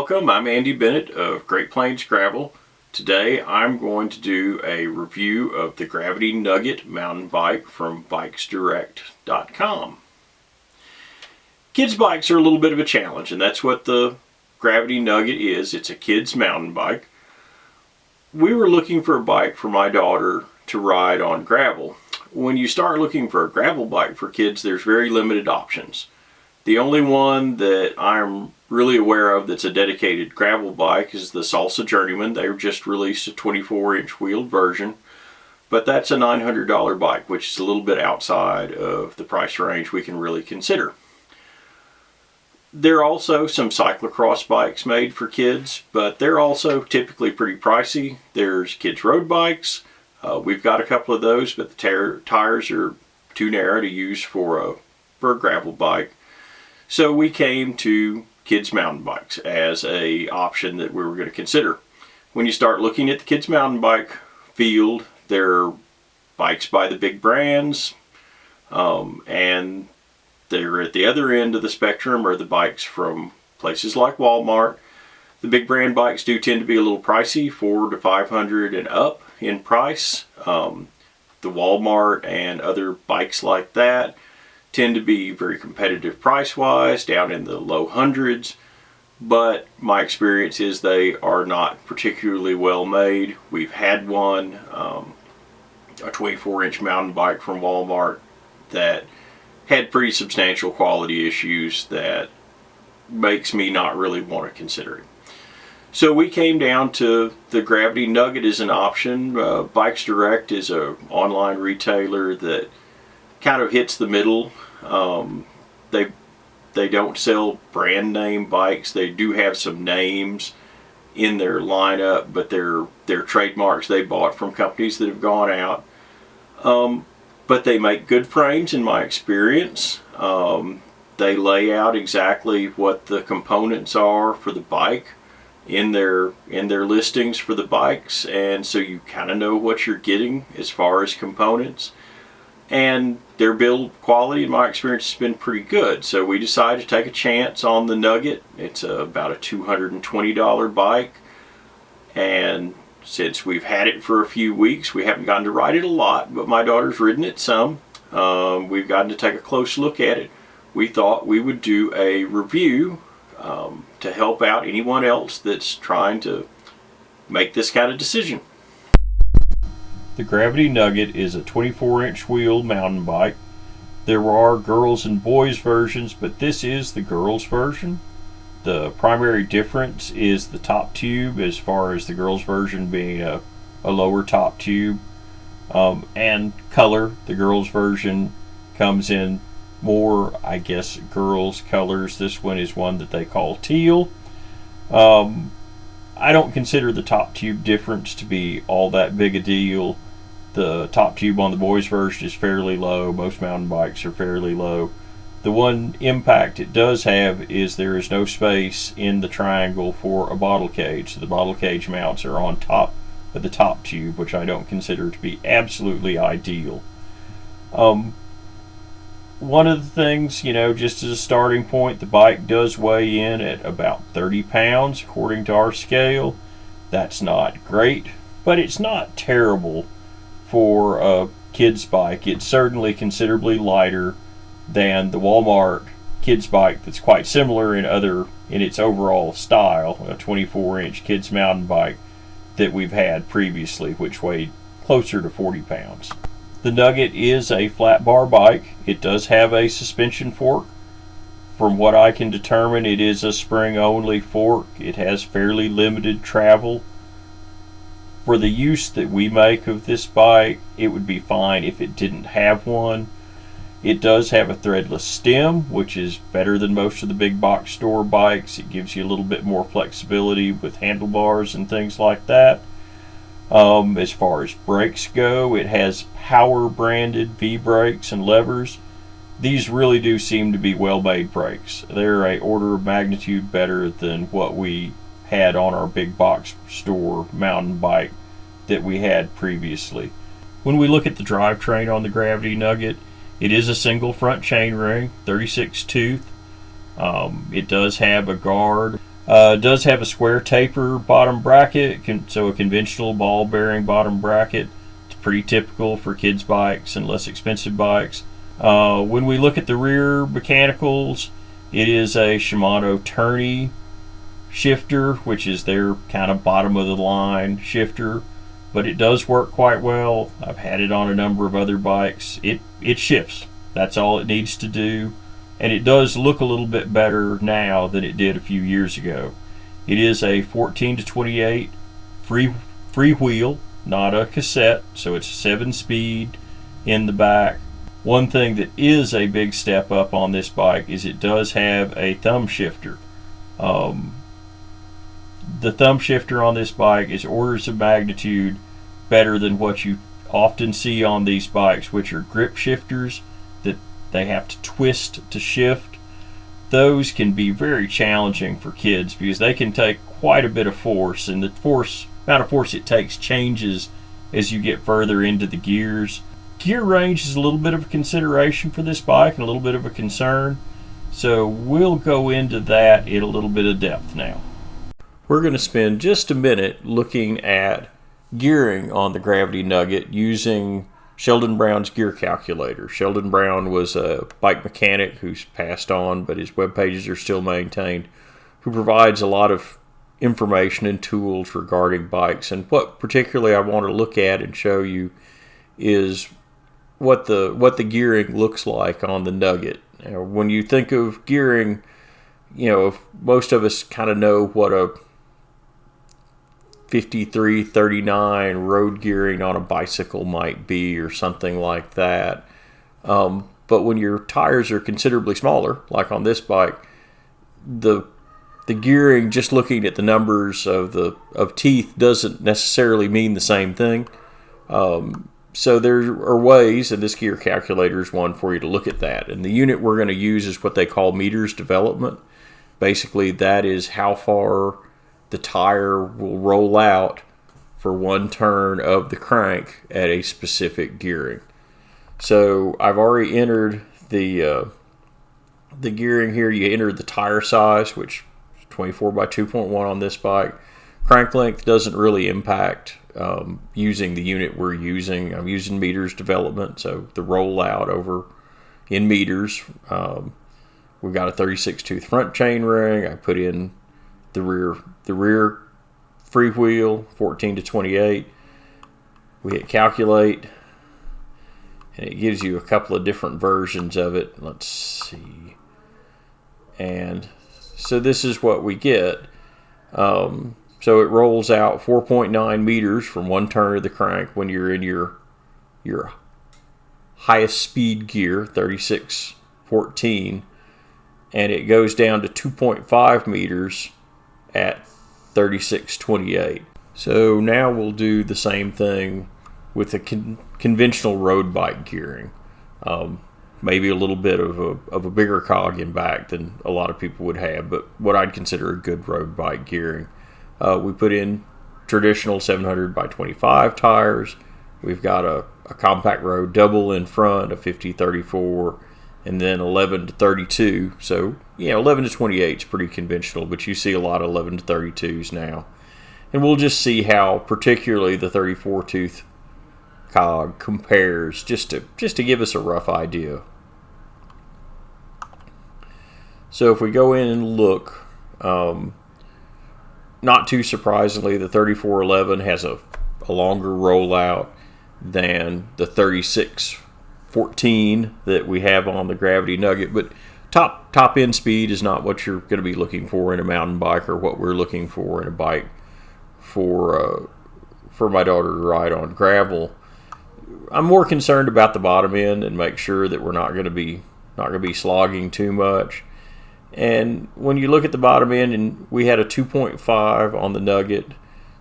Welcome, I'm Andy Bennett of Great Plains Gravel. Today I'm going to do a review of the Gravity Nugget mountain bike from bikesdirect.com. Kids bikes are a little bit of a challenge, and that's what the Gravity Nugget is. It's a kid's mountain bike. We were looking for a bike for my daughter to ride on gravel. When you start looking for a gravel bike for kids, there's very limited options. The only one that I'm really aware of that's a dedicated gravel bike is the Salsa Journeyman. They've just released a 24-inch wheeled version, but that's a $900 bike, which is a little bit outside of the price range we can really consider. There are also some cyclocross bikes made for kids, but they're also typically pretty pricey. There's kids road bikes. We've got a couple of those, but the tires are too narrow to use for a gravel bike. So we came to kids mountain bikes as a option that we were going to consider. When you start looking at the kids mountain bike field, there are bikes by the big brands, and they're at the other end of the spectrum are the bikes from places like Walmart. The big brand bikes do tend to be a little pricey, $400 to $500 and up in price. The Walmart and other bikes like that tend to be very competitive price-wise, down in the low hundreds, but my experience is they are not particularly well made. We've had one, a 24-inch mountain bike from Walmart that had pretty substantial quality issues that makes me not really want to consider it. So we came down to the Gravity Nugget as an option. Bikes Direct is an online retailer that kind of hits the middle. They don't sell brand name bikes. They do have some names in their lineup, but they're trademarks they bought from companies that have gone out. But they make good frames in my experience. They lay out exactly what the components are for the bike in their listings for the bikes, and so you kind of know what you're getting as far as components. And their build quality in my experience has been pretty good, so we decided to take a chance on the Nugget. It's about a $220 bike, and since we've had it for a few weeks, we haven't gotten to ride it a lot, but my daughter's ridden it some. We've gotten to take a close look at it. We thought we would do a review to help out anyone else that's trying to make this kind of decision. The Gravity Nugget is a 24-inch wheel mountain bike. There are girls and boys versions, but this is the girls version. The primary difference is the top tube, as far as the girls version being a lower top tube, and color. The girls version comes in more, I guess, girls colors. This one is one that they call teal. I don't consider the top tube difference to be all that big a deal. The top tube on the boys version is fairly low. Most mountain bikes are fairly low. The one impact it does have is there is no space in the triangle for a bottle cage. So the bottle cage mounts are on top of the top tube, which I don't consider to be absolutely ideal. One of the things, just as a starting point, the bike does weigh in at about 30 pounds according to our scale. That's not great, but it's not terrible for a kid's bike. It's certainly considerably lighter than the Walmart kids bike that's quite similar in its overall style, a 24-inch kids mountain bike that we've had previously, which weighed closer to 40 pounds. The Nugget is a flat bar bike. It does have a suspension fork. From what I can determine, it is a spring-only fork. It has fairly limited travel. For the use that we make of this bike, it would be fine if it didn't have one. It does have a threadless stem, which is better than most of the big box store bikes. It gives you a little bit more flexibility with handlebars and things like that. As far as brakes go, it has Power branded V-brakes and levers. These really do seem to be well-made brakes. They're an order of magnitude better than what we had on our big box store mountain bike that we had previously. When we look at the drivetrain on the Gravity Nugget, it is a single front chainring, 36 tooth. It does have a guard Does have a square taper bottom bracket, so a conventional ball bearing bottom bracket. It's pretty typical for kids' bikes and less expensive bikes. When we look at the rear mechanicals, it is a Shimano Tourney shifter, which is their kind of bottom of the line shifter, but it does work quite well. I've had it on a number of other bikes. It shifts. That's all it needs to do, and it does look a little bit better now than it did a few years ago. It is a 14 to 28 free wheel, not a cassette, so it's 7-speed in the back. One thing that is a big step up on this bike is it does have a thumb shifter. The thumb shifter on this bike is orders of magnitude better than what you often see on these bikes, which are grip shifters that they have to twist to shift. Those can be very challenging for kids because they can take quite a bit of force, and the amount of force it takes changes as you get further into the gears. Gear range is a little bit of a consideration for this bike and a little bit of a concern, so we'll go into that in a little bit of depth now. We're going to spend just a minute looking at gearing on the Gravity Nugget using Sheldon Brown's gear calculator. Sheldon Brown was a bike mechanic who's passed on, but his web pages are still maintained, who provides a lot of information and tools regarding bikes. And what particularly I want to look at and show you is what the gearing looks like on the Nugget. When you think of gearing, most of us kind of know what a 5339 road gearing on a bicycle might be or something like that. But when your tires are considerably smaller, like on this bike, the gearing, just looking at the numbers of teeth, doesn't necessarily mean the same thing. So there are ways, and this gear calculator is one for you to look at that. And the unit we're going to use is what they call meters development. Basically, that is how far the tire will roll out for one turn of the crank at a specific gearing. So I've already entered the gearing here. You enter the tire size, which is 24 by 2.1 on this bike. Crank length doesn't really impact using the unit we're using. I'm using meters development, so the rollout over in meters. We've got a 36 tooth front chain ring. I put in the rear free wheel, 14 to 28. We hit calculate, and it gives you a couple of different versions of it. Let's see. And so this is what we get. So it rolls out 4.9 meters from one turn of the crank when you're in your highest speed gear, 3614, and it goes down to 2.5 meters at 3628. So now we'll do the same thing with the conventional road bike gearing. Maybe a little bit of a bigger cog in back than a lot of people would have, but what I'd consider a good road bike gearing. We put in traditional 700 by 25 tires. We've got a compact road double in front, a 50-34, and then 11 to 32. So, 11 to 28 is pretty conventional, but you see a lot of 11 to 32s now. And we'll just see how particularly the 34 tooth cog compares, just to give us a rough idea. So if we go in and look, not too surprisingly, the 3411 has a longer rollout than the 3614 that we have on the Gravity Nugget, but top end speed is not what you're going to be looking for in a mountain bike, or what we're looking for in a bike for my daughter to ride on gravel. I'm more concerned about the bottom end and make sure that we're not going to be slogging too much. And when you look at the bottom end, and we had a 2.5 on the Nugget,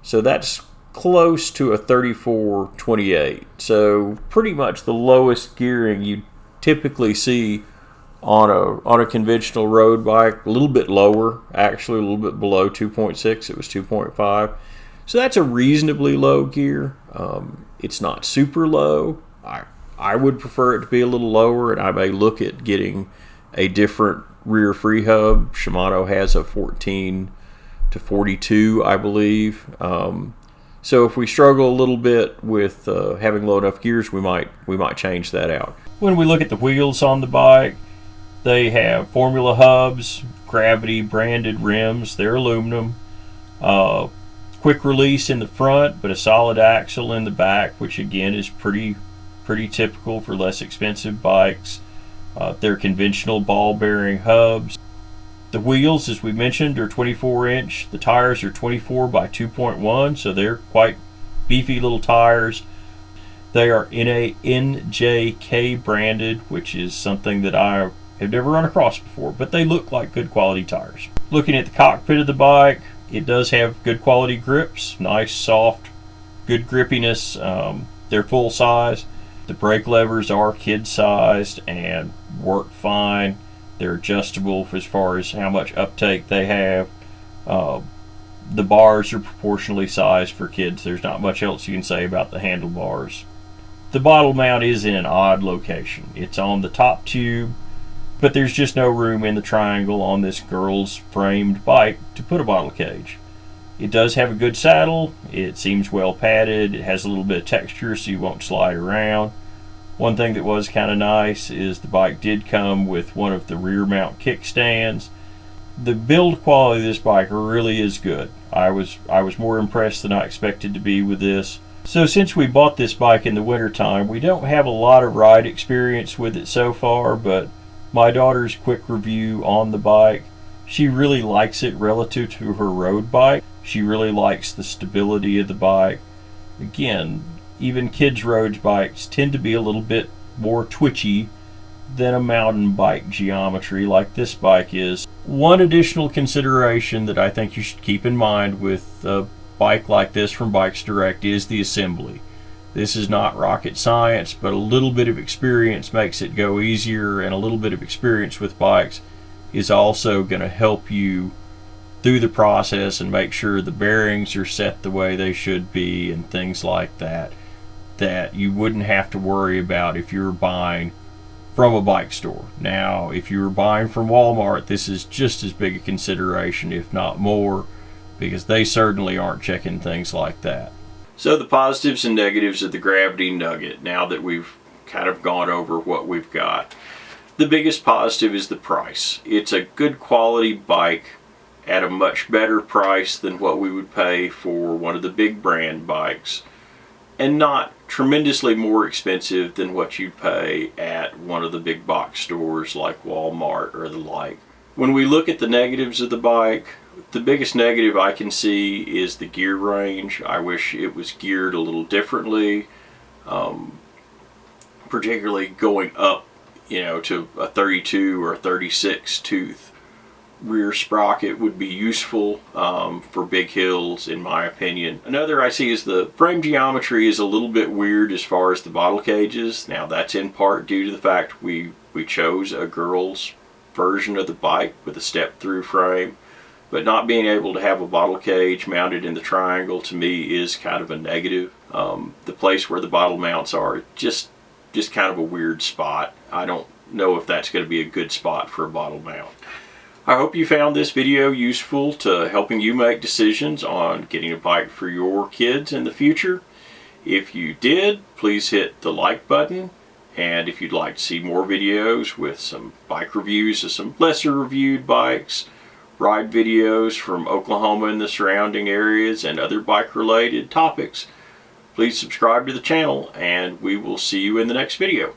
so that's close to a 3428. So pretty much the lowest gearing you typically see on a conventional road bike. A little bit lower, actually, a little bit below 2.6. It was 2.5. So that's a reasonably low gear. It's not super low. I would prefer it to be a little lower, and I may look at getting a different rear free hub. Shimano has a 14 to 42, I believe. So if we struggle a little bit with having low enough gears, we might change that out. When we look at the wheels on the bike, they have Formula hubs, Gravity branded rims. They're aluminum. Quick release in the front, but a solid axle in the back, which again is pretty typical for less expensive bikes. They're conventional ball bearing hubs. The wheels, as we mentioned, are 24-inch. The tires are 24 by 2.1, so they're quite beefy little tires. They are NJK branded, which is something that I have never run across before, but they look like good quality tires. Looking at the cockpit of the bike, it does have good quality grips, nice, soft, good grippiness. They're full size. The brake levers are kid-sized and work fine. They're adjustable as far as how much uptake they have. The bars are proportionally sized for kids. There's not much else you can say about the handlebars. The bottle mount is in an odd location. It's on the top tube, but there's just no room in the triangle on this girl's framed bike to put a bottle cage. It does have a good saddle. It seems well padded. It has a little bit of texture so you won't slide around. One thing that was kind of nice is the bike did come with one of the rear mount kickstands. The build quality of this bike really is good. I was more impressed than I expected to be with this. So since we bought this bike in the wintertime, we don't have a lot of ride experience with it so far, but my daughter's quick review on the bike, she really likes it relative to her road bike. She really likes the stability of the bike. Again, even kids' road bikes tend to be a little bit more twitchy than a mountain bike geometry like this bike is. One additional consideration that I think you should keep in mind with a bike like this from Bikes Direct is the assembly. This is not rocket science, but a little bit of experience makes it go easier, and a little bit of experience with bikes is also going to help you through the process and make sure the bearings are set the way they should be and things like that you wouldn't have to worry about if you're buying from a bike store. Now, if you were buying from Walmart, this is just as big a consideration, if not more, because they certainly aren't checking things like that. So the positives and negatives of the Gravity Nugget, now that we've kind of gone over what we've got. The biggest positive is the price. It's a good quality bike at a much better price than what we would pay for one of the big brand bikes, and not tremendously more expensive than what you'd pay at one of the big box stores like Walmart or the like. When we look at the negatives of the bike, the biggest negative I can see is the gear range. I wish it was geared a little differently, particularly going up, to a 32 or a 36 tooth rear sprocket would be useful for big hills, in my opinion. Another I see is the frame geometry is a little bit weird as far as the bottle cages. Now that's in part due to the fact we chose a girl's version of the bike with a step-through frame, but not being able to have a bottle cage mounted in the triangle to me is kind of a negative. The place where the bottle mounts are just kind of a weird spot. I don't know if that's going to be a good spot for a bottle mount. I hope you found this video useful to helping you make decisions on getting a bike for your kids in the future. If you did, please hit the like button, and if you'd like to see more videos with some bike reviews of some lesser reviewed bikes, ride videos from Oklahoma and the surrounding areas, and other bike related topics, please subscribe to the channel, and we will see you in the next video.